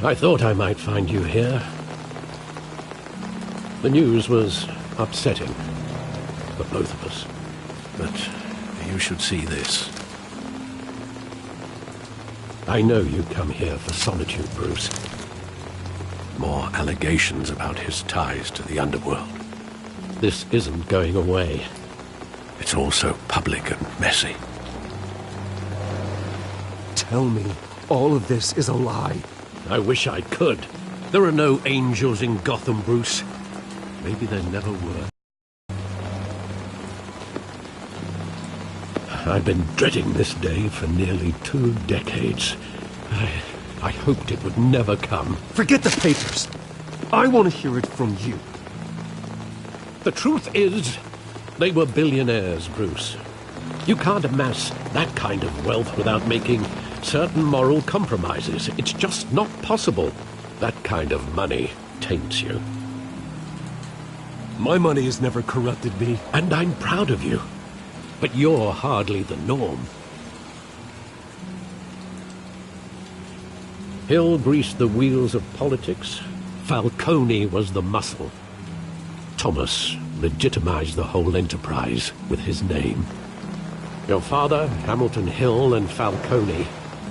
I thought I might find you here. The news was upsetting for both of us. But you should see this. I know you come here for solitude, Bruce. More allegations about his ties to the underworld. This isn't going away. It's all so public and messy. Tell me, all of this is a lie. I wish I could. There are no angels in Gotham, Bruce. Maybe there never were. I've been dreading this day for nearly 2 decades. I hoped it would never come. Forget the papers. I want to hear it from you. The truth is, they were billionaires, Bruce. You can't amass that kind of wealth without making certain moral compromises. It's just not possible. That kind of money taints you. My money has never corrupted me. And I'm proud of you. But you're hardly the norm. Hill greased the wheels of politics. Falcone was the muscle. Thomas legitimized the whole enterprise with his name. Your father, Hamilton Hill, and Falcone,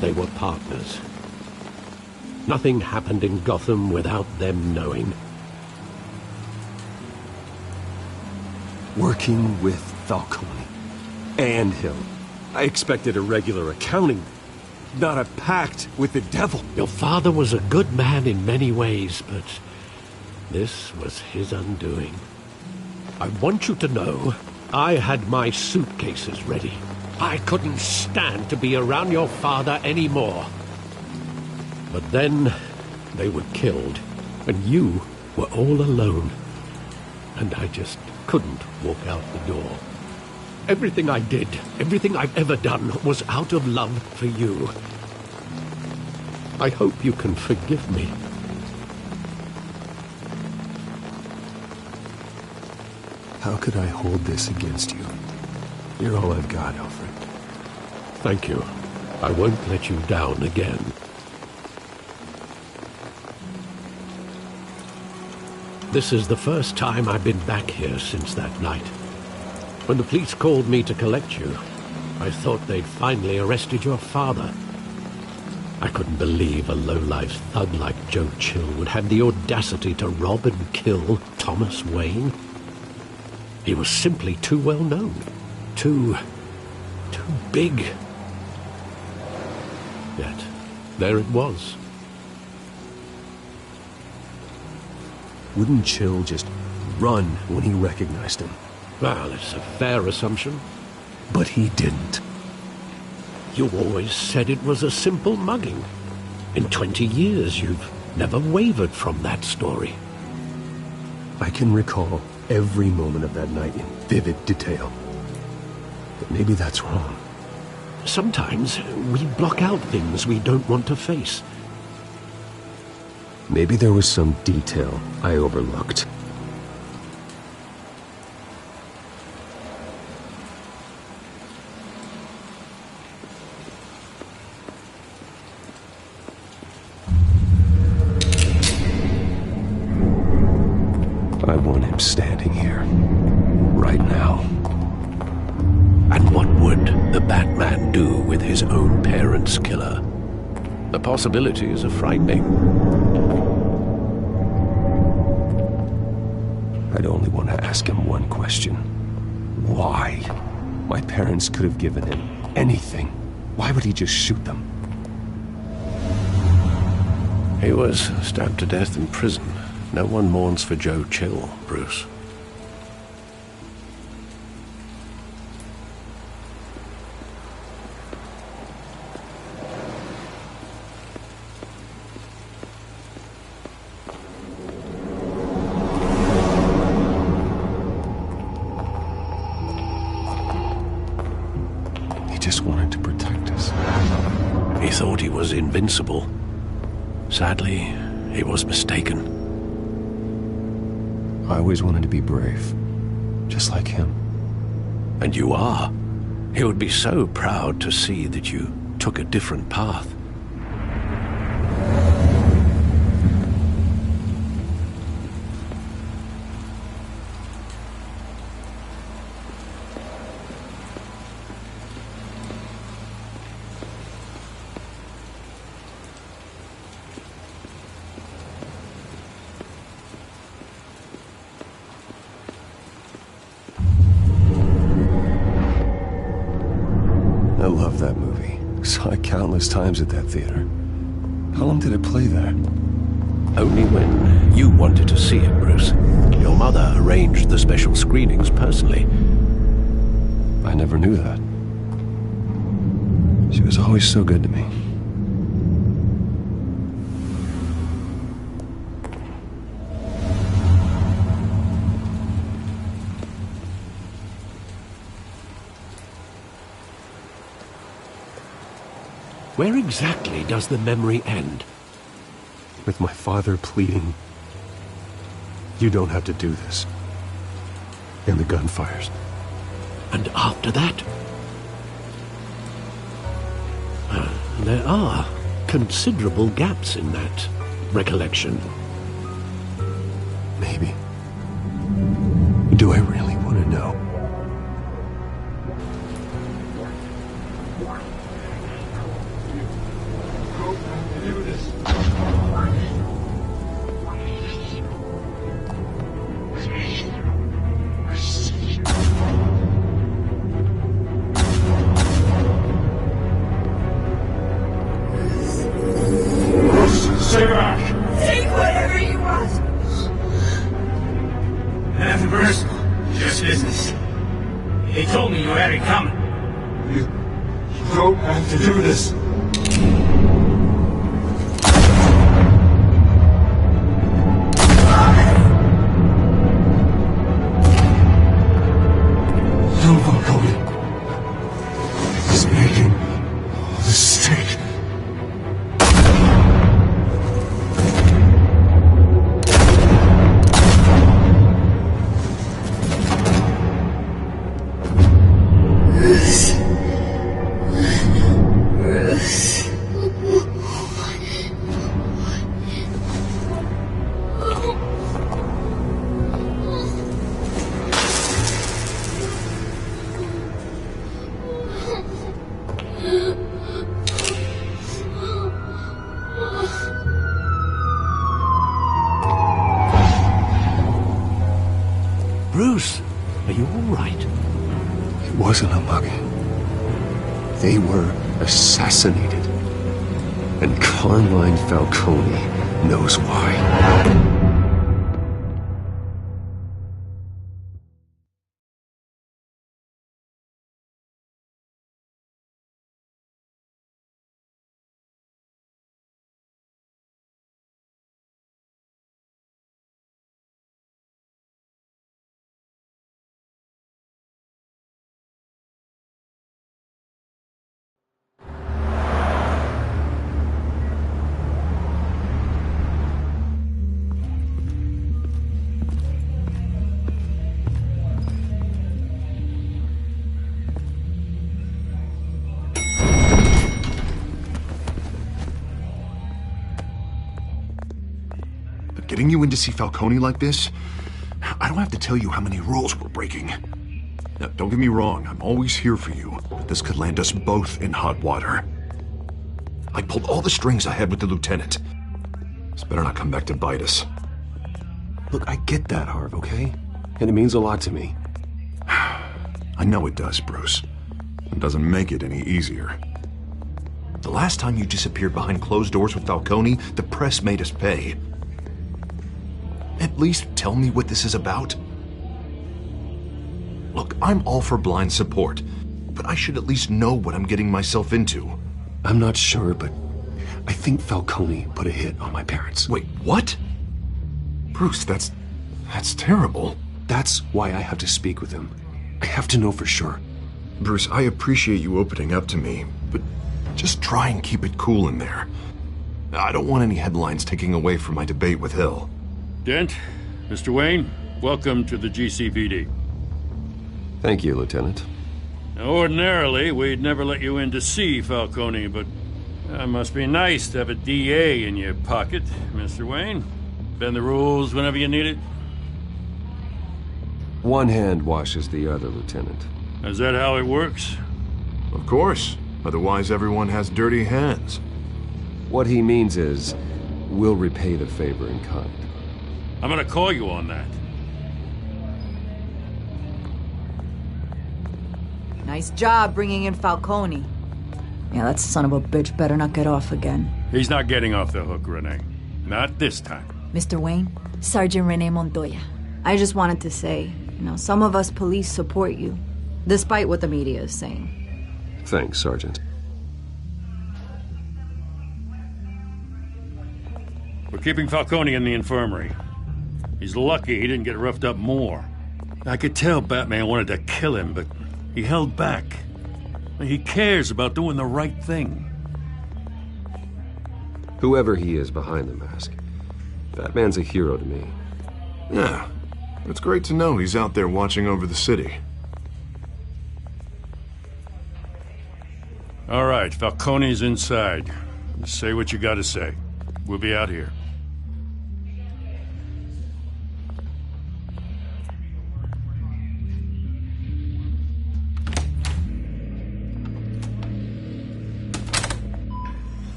they were partners. Nothing happened in Gotham without them knowing. Working with Falcone and Hill. I expected a regular accounting, not a pact with the devil. Your father was a good man in many ways, but this was his undoing. I want you to know, I had my suitcases ready. I couldn't stand to be around your father anymore. But then, they were killed, and you were all alone. And I just couldn't walk out the door. Everything I did, everything I've ever done, was out of love for you. I hope you can forgive me. How could I hold this against you? You're all I've got, Alfred. Thank you. I won't let you down again. This is the first time I've been back here since that night. When the police called me to collect you, I thought they'd finally arrested your father. I couldn't believe a low-life thug like Joe Chill would have the audacity to rob and kill Thomas Wayne. He was simply too well known. Too big. Yet, there it was. Wouldn't Chill just run when he recognized him? Well, it's a fair assumption. But he didn't. You always said it was a simple mugging. In 20 years, you've never wavered from that story. I can recall every moment of that night in vivid detail. But maybe that's wrong. Sometimes we block out things we don't want to face. Maybe there was some detail I overlooked. I want him standing here, right now. And what would the Batman do with his own parents' killer? The possibilities are frightening. I'd only want to ask him one question. Why? My parents could have given him anything. Why would he just shoot them? He was stabbed to death in prison. No one mourns for Joe Chill, Bruce. He just wanted to protect us. He thought he was invincible. Sadly, he was mistaken. I always wanted to be brave, just like him. And you are. He would be so proud to see that you took a different path. I love that movie. Saw it countless times at that theater. How long did it play there? Only when you wanted to see it, Bruce. Your mother arranged the special screenings personally. I never knew that. She was always so good to me. Where exactly does the memory end? With my father pleading, "You don't have to do this." And the gun fires. And after that? There are considerable gaps in that recollection. Maybe. Do I really want to know? Stay back! Take whatever you want. Nothing personal, just business. He told me you had it coming. You don't have to do this. No, Falcone. He's making a mistake. Bruce, are you all right? It wasn't a mugging. They were assassinated. And Carmine Falcone knows why. Getting you in to see Falcone like this, I don't have to tell you how many rules we're breaking. Now, don't get me wrong, I'm always here for you, but this could land us both in hot water. I pulled all the strings I had with the lieutenant. This better not come back to bite us. Look, I get that, Harv, okay? And it means a lot to me. I know it does, Bruce. It doesn't make it any easier. The last time you disappeared behind closed doors with Falcone, the press made us pay. At least tell me what this is about. Look, I'm all for blind support, but I should at least know what I'm getting myself into. I'm not sure, but I think Falcone put a hit on my parents. Wait, what? Bruce, that's terrible. That's why I have to speak with him. I have to know for sure. Bruce, I appreciate you opening up to me, but just try and keep it cool in there. I don't want any headlines taking away from my debate with Hill. Dent, Mr. Wayne, welcome to the GCPD. Thank you, Lieutenant. Now, ordinarily, we'd never let you in to see Falcone, but it must be nice to have a DA in your pocket, Mr. Wayne. Bend the rules whenever you need it. One hand washes the other, Lieutenant. Is that how it works? Of course. Otherwise, everyone has dirty hands. What he means is, we'll repay the favor in kind. I'm gonna call you on that. Nice job bringing in Falcone. Yeah, that son of a bitch better not get off again. He's not getting off the hook, Renee. Not this time. Mr. Wayne, Sergeant Renee Montoya. I just wanted to say, some of us police support you, despite what the media is saying. Thanks, Sergeant. We're keeping Falcone in the infirmary. He's lucky he didn't get roughed up more. I could tell Batman wanted to kill him, but he held back. He cares about doing the right thing. Whoever he is behind the mask, Batman's a hero to me. Yeah, it's great to know he's out there watching over the city. All right, Falcone's inside. Say what you gotta say. We'll be out here.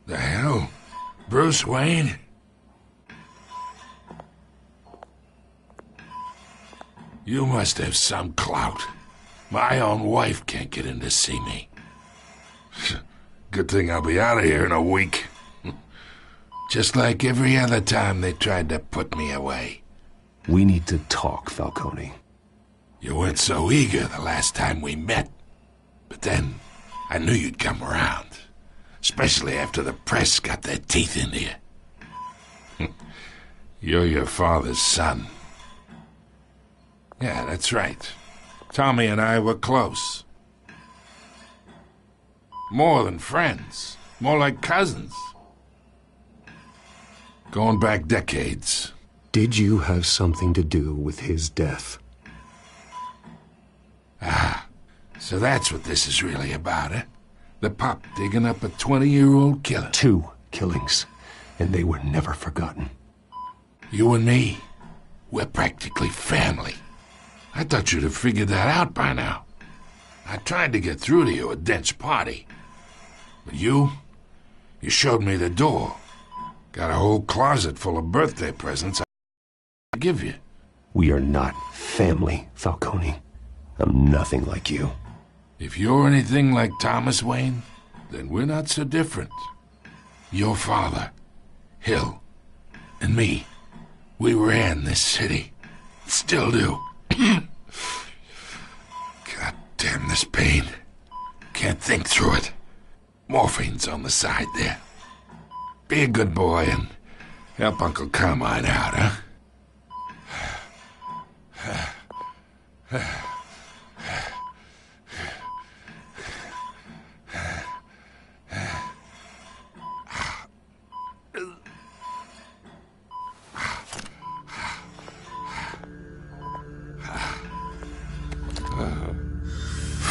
The hell? Bruce Wayne? You must have some clout. My own wife can't get in to see me. Good thing I'll be out of here in a week. Just like every other time they tried to put me away. We need to talk, Falcone. You weren't so eager the last time we met. But then, I knew you'd come around. Especially after the press got their teeth into you. You're your father's son. Yeah, that's right. Tommy and I were close. More than friends. More like cousins. Going back decades. Did you have something to do with his death? Ah, so that's what this is really about, eh? The pup digging up a 20-year-old killer. 2 killings, and they were never forgotten. You and me, we're practically family. I thought you'd have figured that out by now. I tried to get through to you at Dent's party. But you showed me the door. Got a whole closet full of birthday presents I'll give you. We are not family, Falcone. I'm nothing like you. If you're anything like Thomas Wayne, then we're not so different. Your father, Hill, and me, we ran this city. Still do. God damn this pain. Can't think through it. Morphine's on the side there. Be a good boy and help Uncle Carmine out, huh?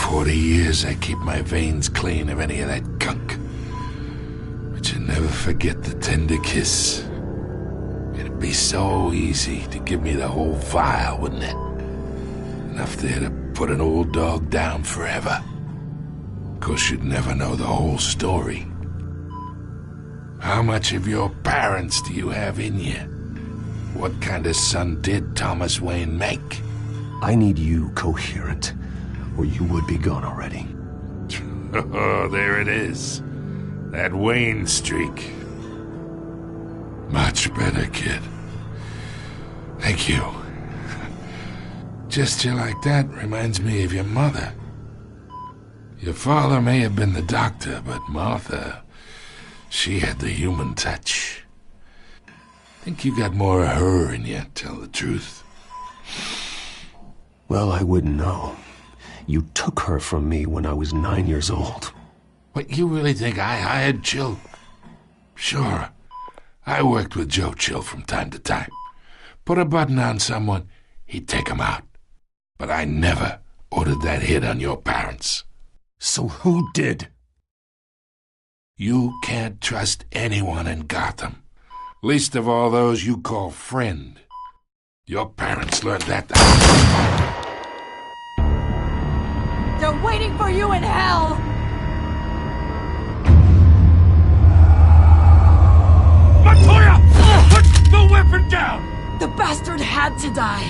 40 years I keep my veins clean of any of that gunk. But you never forget the tender kiss. It'd be so easy to give me the whole vial, wouldn't it? Enough there to put an old dog down forever. Of course, you'd never know the whole story. How much of your parents do you have in you? What kind of son did Thomas Wayne make? I need you coherent, or you would be gone already. Oh, there it is. That Wayne streak. Much better, kid. Thank you. Gesture like that reminds me of your mother. Your father may have been the doctor, but Martha, she had the human touch. Think you got more of her in you, tell the truth. Well, I wouldn't know. You took her from me when I was 9 years old. What, you really think I hired Chill? Sure. I worked with Joe Chill from time to time. Put a button on someone, he'd take him out. But I never ordered that hit on your parents. So who did? You can't trust anyone in Gotham. Least of all those you call friend. Your parents learned that. They're waiting for you in hell! Montoya! Put the weapon down! The bastard had to die.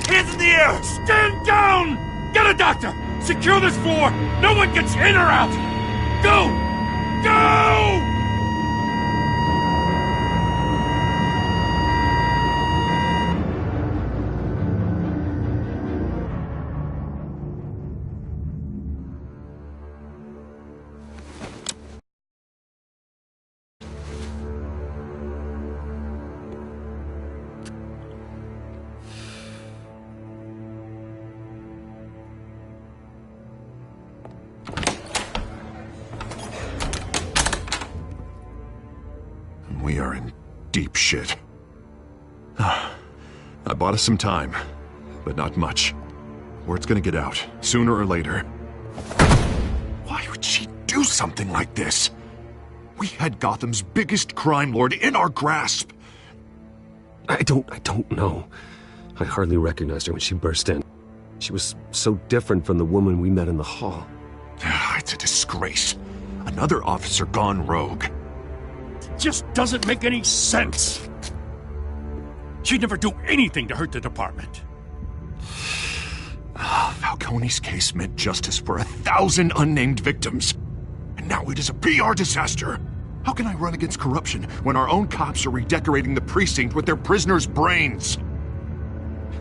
Hands in the air! Stand down! Get a doctor! Secure this floor! No one gets in or out! Go! Go! We are in deep shit. I bought us some time, but not much. Word's gonna get out, sooner or later. Why would she do something like this? We had Gotham's biggest crime lord in our grasp. I don't know. I hardly recognized her when she burst in. She was so different from the woman we met in the hall. It's a disgrace. Another officer gone rogue. Just doesn't make any sense. She'd never do anything to hurt the department. Falcone's case meant justice for 1,000 unnamed victims. And now it is a PR disaster. How can I run against corruption when our own cops are redecorating the precinct with their prisoners' brains?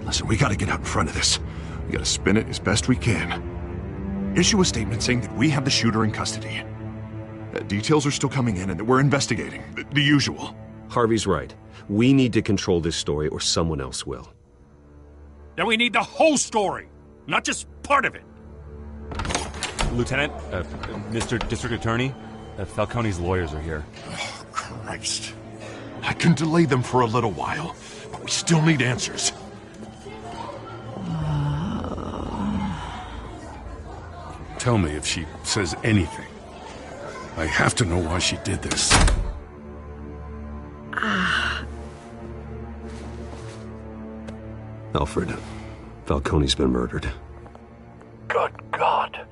Listen, we gotta get out in front of this. We gotta spin it as best we can. Issue a statement saying that we have the shooter in custody. Details are still coming in and that we're investigating. The usual. Harvey's right. We need to control this story or someone else will. Then we need the whole story, not just part of it. Lieutenant, Mr. District Attorney, Falcone's lawyers are here. Oh, Christ. I can delay them for a little while, but we still need answers. Tell me if she says anything. I have to know why she did this. Alfred, Falcone's been murdered. Good God.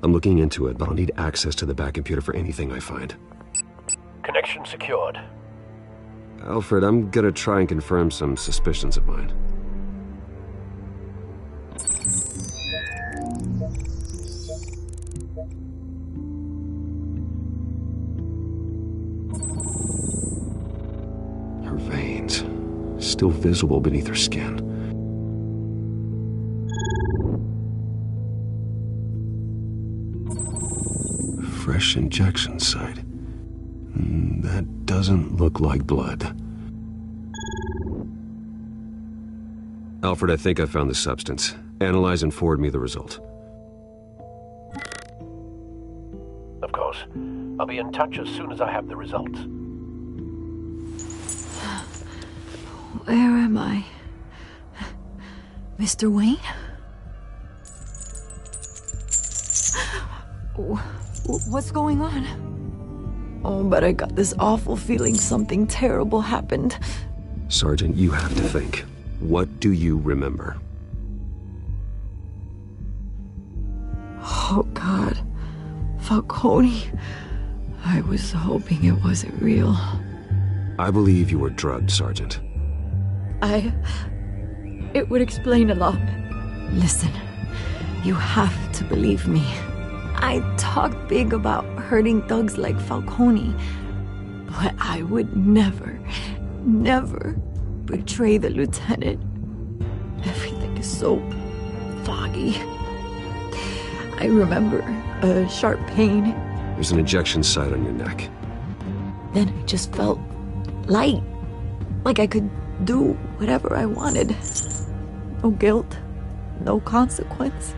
I'm looking into it, but I'll need access to the back computer for anything I find. Connection secured. Alfred, I'm gonna try and confirm some suspicions of mine. Her veins, still visible beneath her skin. Fresh injection site. That doesn't look like blood. Alfred, I think I found the substance. Analyze and forward me the result. Of course. I'll be in touch as soon as I have the results. Where am I? Mr. Wayne? What's going on? Oh, but I got this awful feeling something terrible happened. Sergeant, you have to think. What do you remember? Oh, God. Falcone. I was hoping it wasn't real. I believe you were drugged, Sergeant. It would explain a lot. Listen, you have to believe me. I talked big about hurting thugs like Falcone, but I would never betray the lieutenant. Everything is so foggy. I remember a sharp pain. There's an injection site on your neck. Then I just felt light, like I could do whatever I wanted. No guilt, no consequence.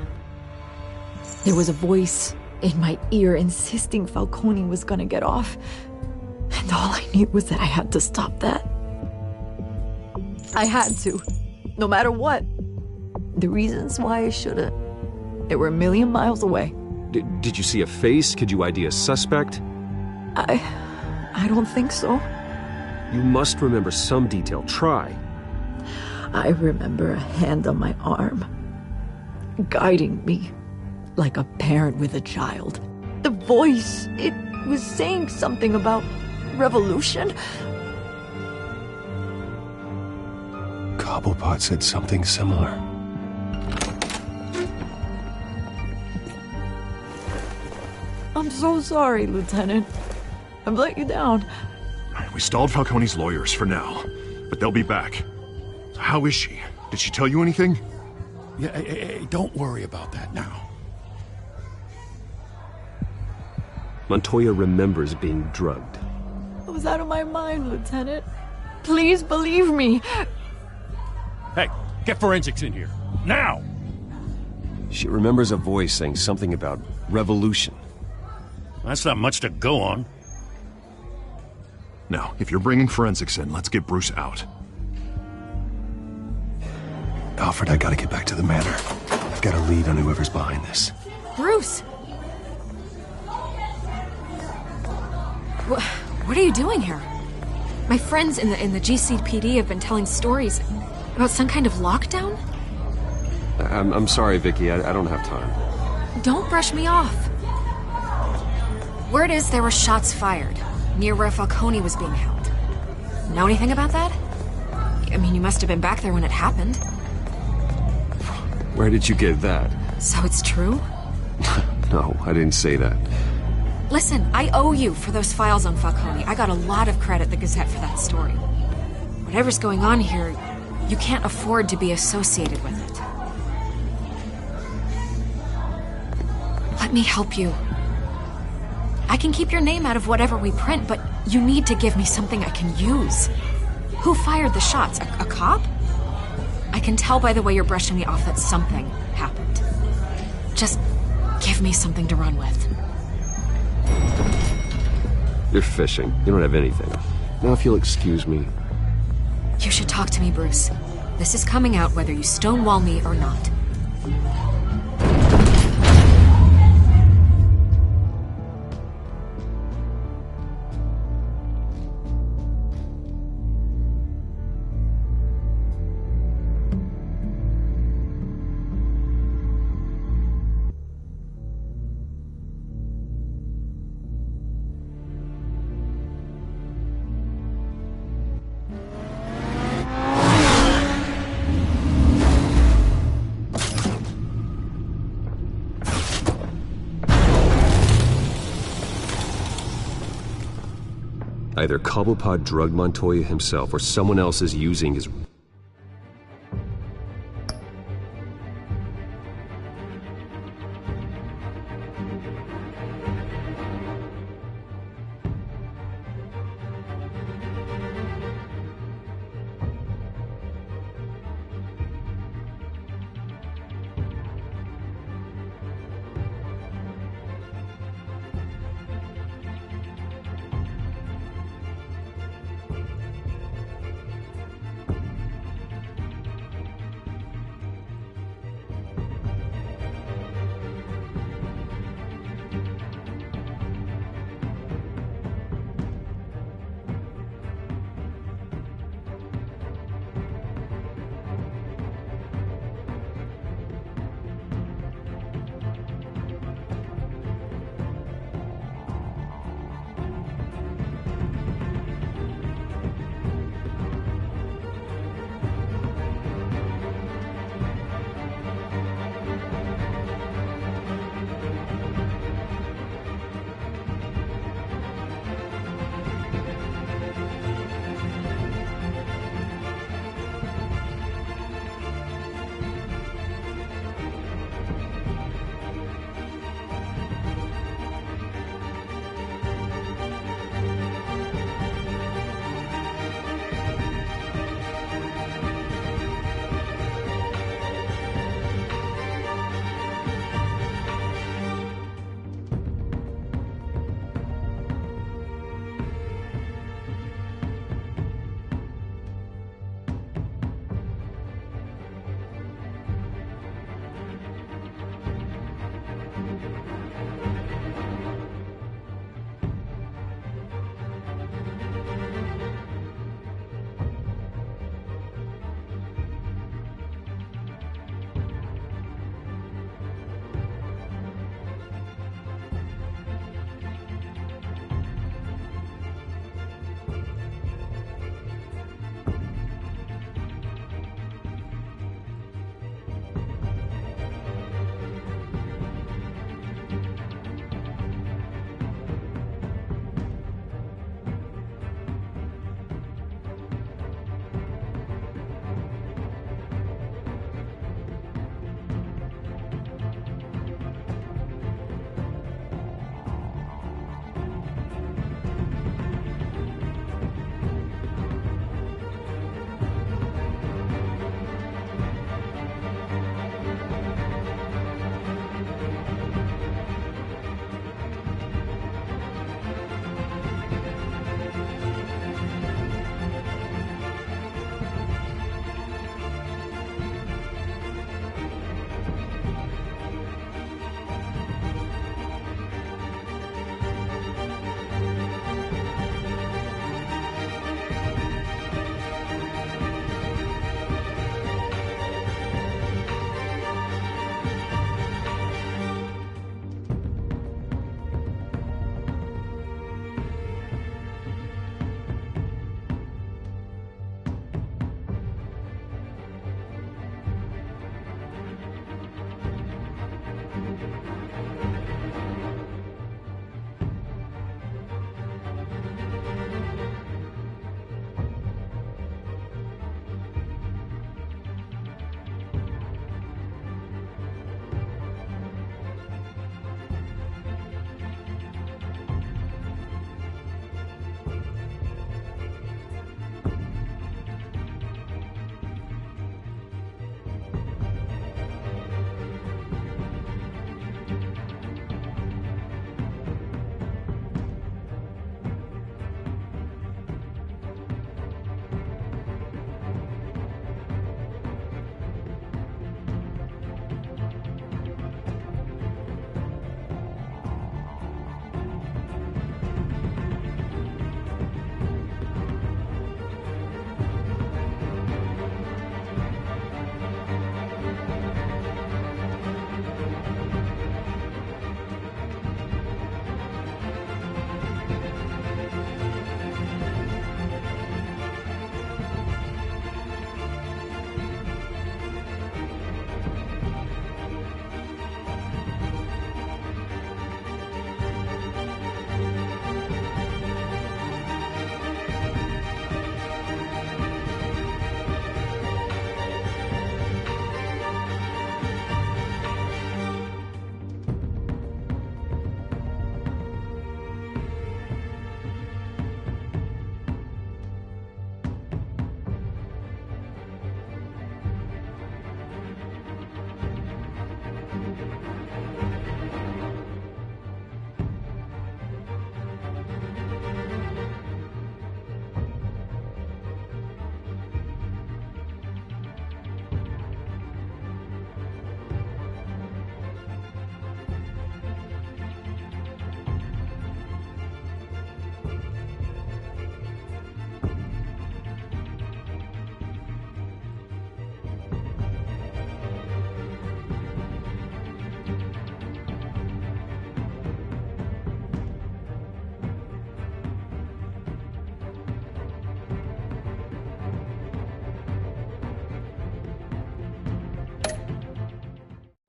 There was a voice in my ear insisting Falcone was gonna get off. And all I knew was that I had to stop that. I had to, no matter what. The reasons why I shouldn't, they were a million miles away. Did you see a face? Could you ID a suspect? I don't think so. You must remember some detail. Try. I remember a hand on my arm. guiding me like a parent with a child. The voice, it was saying something about revolution. Cobblepot said something similar. I'm so sorry, Lieutenant. I've let you down. We stalled Falcone's lawyers for now, but they'll be back. So how is she? Did she tell you anything? Yeah, hey, don't worry about that now. Montoya remembers being drugged. I was out of my mind, Lieutenant. Please believe me. Hey, get forensics in here. Now! She remembers a voice saying something about revolution. That's not much to go on. Now, if you're bringing forensics in, let's get Bruce out. Alfred, I gotta get back to the manor. I've got a lead on whoever's behind this. Bruce! What are you doing here? My friends in the GCPD have been telling stories about some kind of lockdown? I'm sorry, Vicky. I don't have time. Don't brush me off. Word is there were shots fired near where Falcone was being held. Know anything about that? I mean, you must have been back there when it happened. Where did you get that? So it's true? No, I didn't say that. Listen, I owe you for those files on Falcone. I got a lot of credit at the Gazette for that story. Whatever's going on here, you can't afford to be associated with it. Let me help you. I can keep your name out of whatever we print, but you need to give me something I can use. Who fired the shots? A cop? I can tell by the way you're brushing me off that something happened. Just give me something to run with. You're fishing. You don't have anything. Now, if you'll excuse me. You should talk to me, Bruce. This is coming out whether you stonewall me or not. Either Cobblepot drugged Montoya himself, or someone else is using his...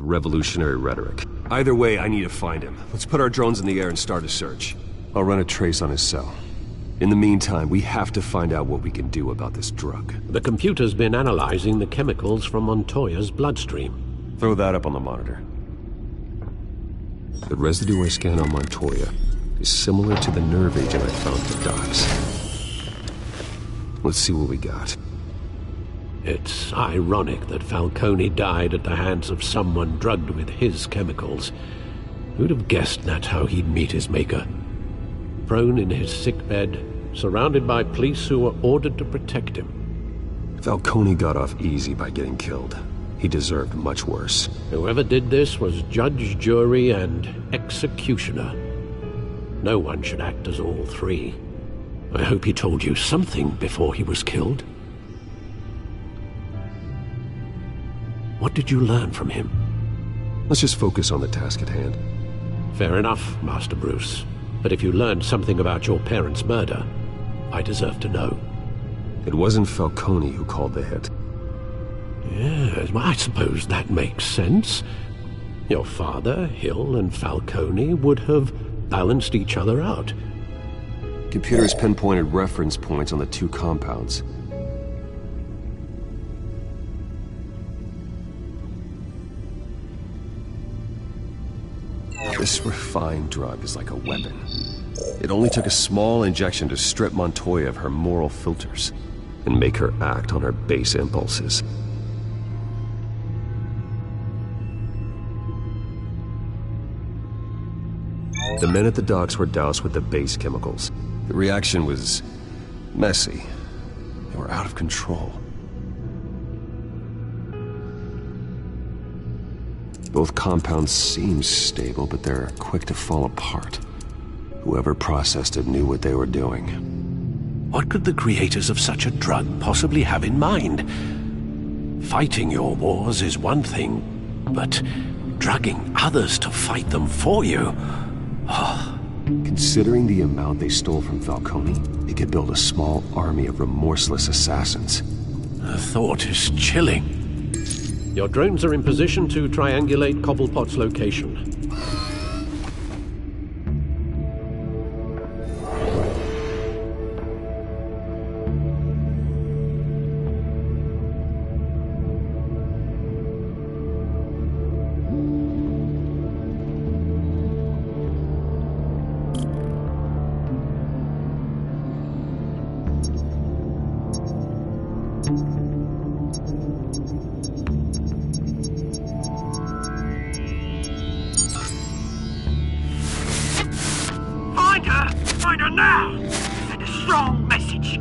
revolutionary rhetoric. Either way, I need to find him. Let's put our drones in the air and start a search. I'll run a trace on his cell. In the meantime, we have to find out what we can do about this drug. The computer's been analyzing the chemicals from Montoya's bloodstream. Throw that up on the monitor. The residue I scanned on Montoya is similar to the nerve agent I found at the docks. Let's see what we got. It's ironic that Falcone died at the hands of someone drugged with his chemicals. Who'd have guessed that's how he'd meet his maker? Prone in his sickbed, surrounded by police who were ordered to protect him. Falcone got off easy by getting killed. He deserved much worse. Whoever did this was judge, jury, and executioner. No one should act as all three. I hope he told you something before he was killed. What did you learn from him? Let's just focus on the task at hand. Fair enough, Master Bruce. But if you learned something about your parents' murder, I deserve to know. It wasn't Falcone who called the hit. Yes, well, I suppose that makes sense. Your father, Hill, and Falcone would have balanced each other out. Computers pinpointed reference points on the two compounds. This refined drug is like a weapon. It only took a small injection to strip Montoya of her moral filters and make her act on her base impulses. The men at the docks were doused with the base chemicals. The reaction was messy. They were out of control. Both compounds seem stable, but they're quick to fall apart. Whoever processed it knew what they were doing. What could the creators of such a drug possibly have in mind? Fighting your wars is one thing, but drugging others to fight them for you? Oh. Considering the amount they stole from Falcone, they could build a small army of remorseless assassins. The thought is chilling. Your drones are in position to triangulate Cobblepot's location. Find her now! Send a strong message.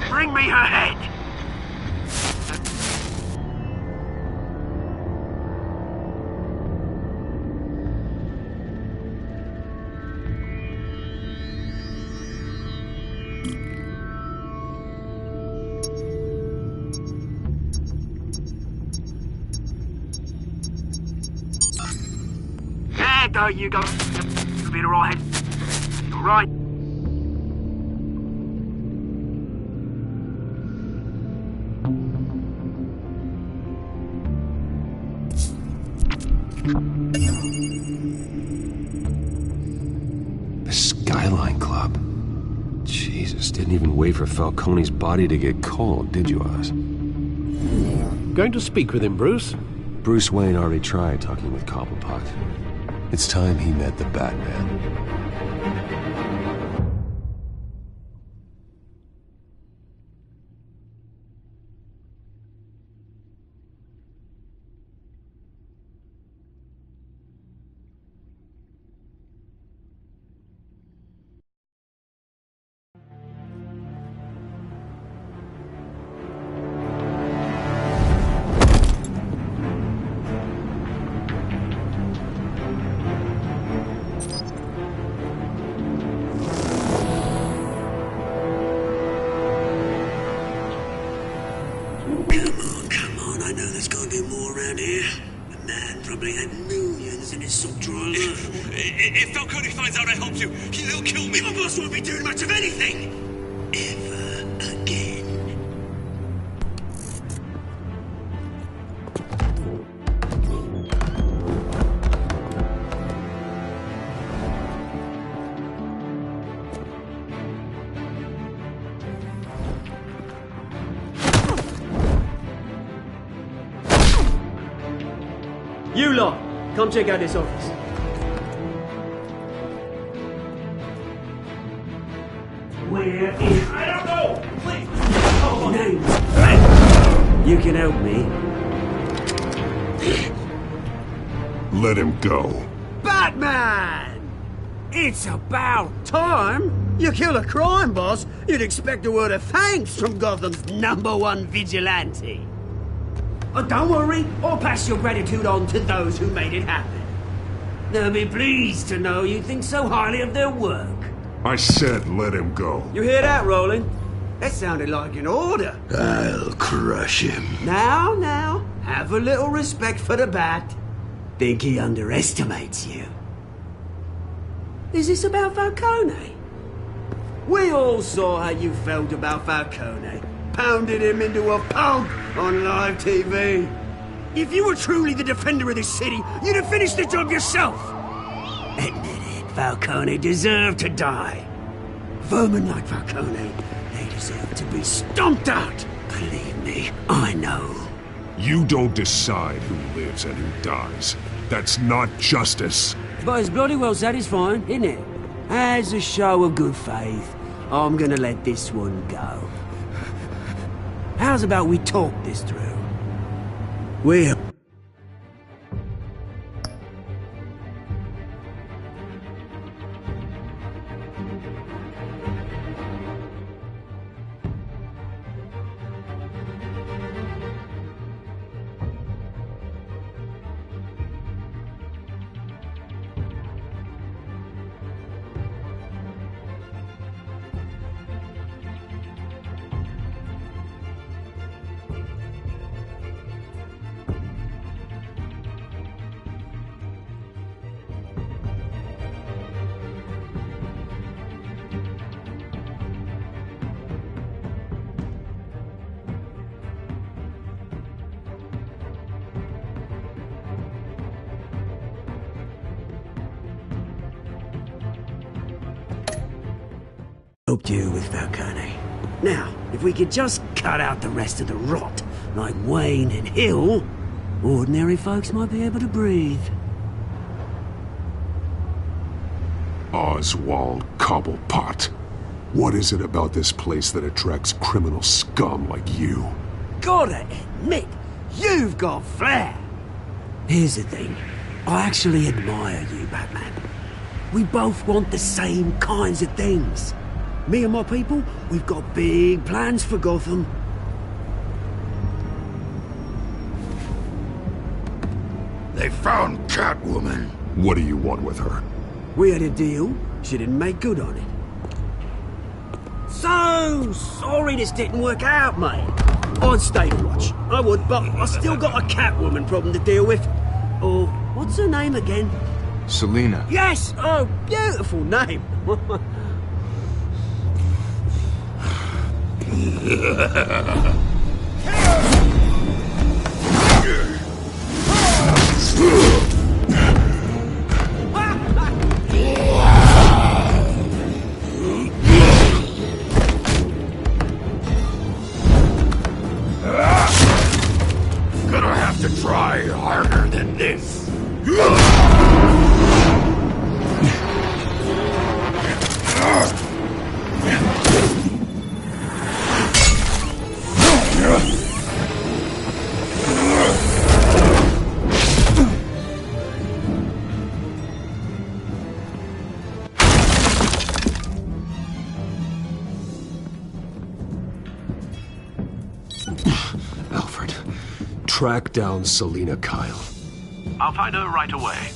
Bring me her head! There you go. You'll be alright. Alright. The Skyline Club. Jesus, didn't even wait for Falcone's body to get cold, did you, Oz? Going to speak with him, Bruce? Bruce Wayne already tried talking with Cobblepot. It's time he met the Batman. probably had millions in his salt drawer. If Falcone finds out I helped you, he'll kill me. Your boss won't be doing much of anything. Ever again. You lot, come check out this office. Where is... I don't know! Please! You can help me. Let him go. Batman! It's about time. You kill a crime boss, you'd expect a word of thanks from Gotham's #1 vigilante. Oh, don't worry, I'll pass your gratitude on to those who made it happen. They'll be pleased to know you think so highly of their work. I said let him go. You hear that, Roland? That sounded like an order. I'll crush him. Now, have a little respect for the Bat. Think he underestimates you. Is this about Falcone? We all saw how you felt about Falcone. Pounded him into a pulp on live TV. If you were truly the defender of this city, you'd have finished the job yourself. Admit it, Falcone deserved to die. Vermin like Falcone, they deserve to be stomped out. Believe me, I know. You don't decide who lives and who dies. That's not justice. But it's bloody well satisfying, isn't it? As a show of good faith, I'm gonna let this one go. How's about we talk this through? We're... helped you with Falcone. Now, if we could just cut out the rest of the rot, like Wayne and Hill, ordinary folks might be able to breathe. Oswald Cobblepot. What is it about this place that attracts criminal scum like you? Gotta admit, you've got flair. Here's the thing. I actually admire you, Batman. We both want the same kinds of things. Me and my people, we've got big plans for Gotham. They found Catwoman. What do you want with her? We had a deal. She didn't make good on it. So sorry this didn't work out, mate. I'd stay to watch. I would, but I still got a Catwoman problem to deal with. Oh, what's her name again? Selina. Yes! Oh, beautiful name. Gonna have to try harder than this. Alfred, track down Selina Kyle. I'll find her right away.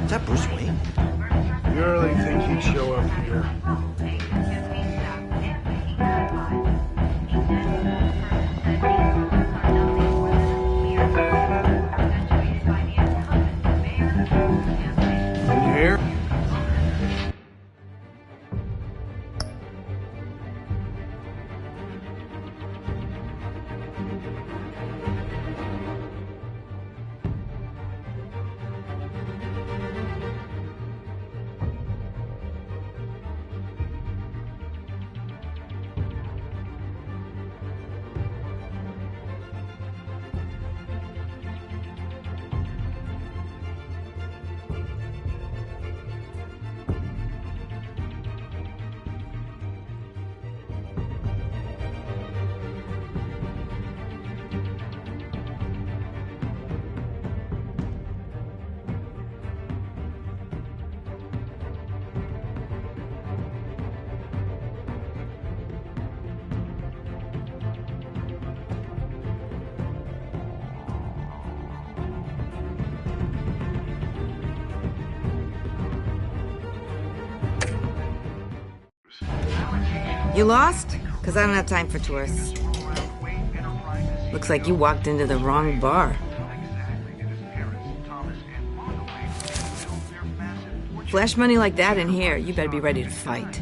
Is that Bruce Wayne? You really think he'd show up here? You here? You lost? Because I don't have time for tourists. Looks like you walked into the wrong bar. Flash money like that in here, you better be ready to fight.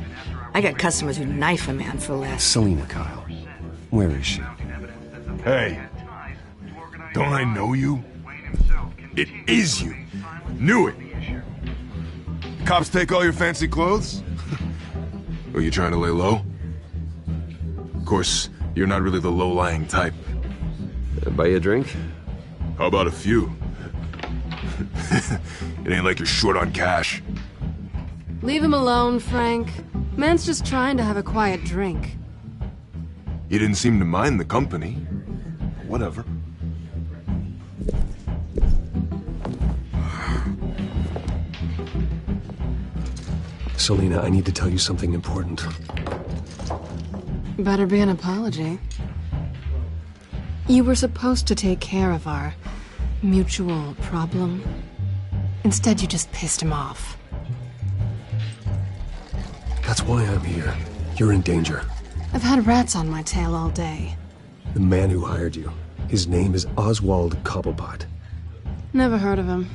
I got customers who'd knife a man for less. Selina, Kyle. Where is she? Hey. Don't I know you? It is you. Knew it. Cops take all your fancy clothes? Are you trying to lay low? Of course, you're not really the low-lying type. Buy you a drink? How about a few? It ain't like you're short on cash. Leave him alone, Frank. Man's just trying to have a quiet drink. You didn't seem to mind the company. Whatever. Selina, I need to tell you something important. Better be an apology. You were supposed to take care of our mutual problem. Instead, you just pissed him off. That's why I'm here. You're in danger. I've had rats on my tail all day. The man who hired you, his name is Oswald Cobblepot. Never heard of him.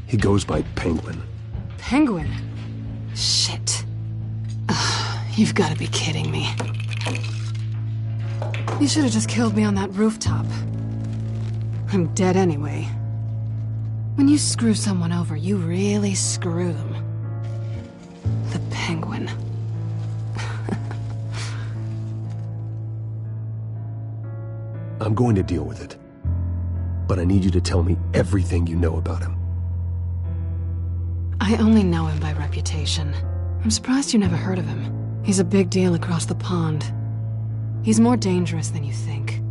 He goes by Penguin. Penguin? Shit. Ugh, you've got to be kidding me. You should have just killed me on that rooftop. I'm dead anyway. When you screw someone over, you really screw them. The Penguin. I'm going to deal with it. But I need you to tell me everything you know about him. I only know him by reputation. I'm surprised you never heard of him. He's a big deal across the pond. He's more dangerous than you think.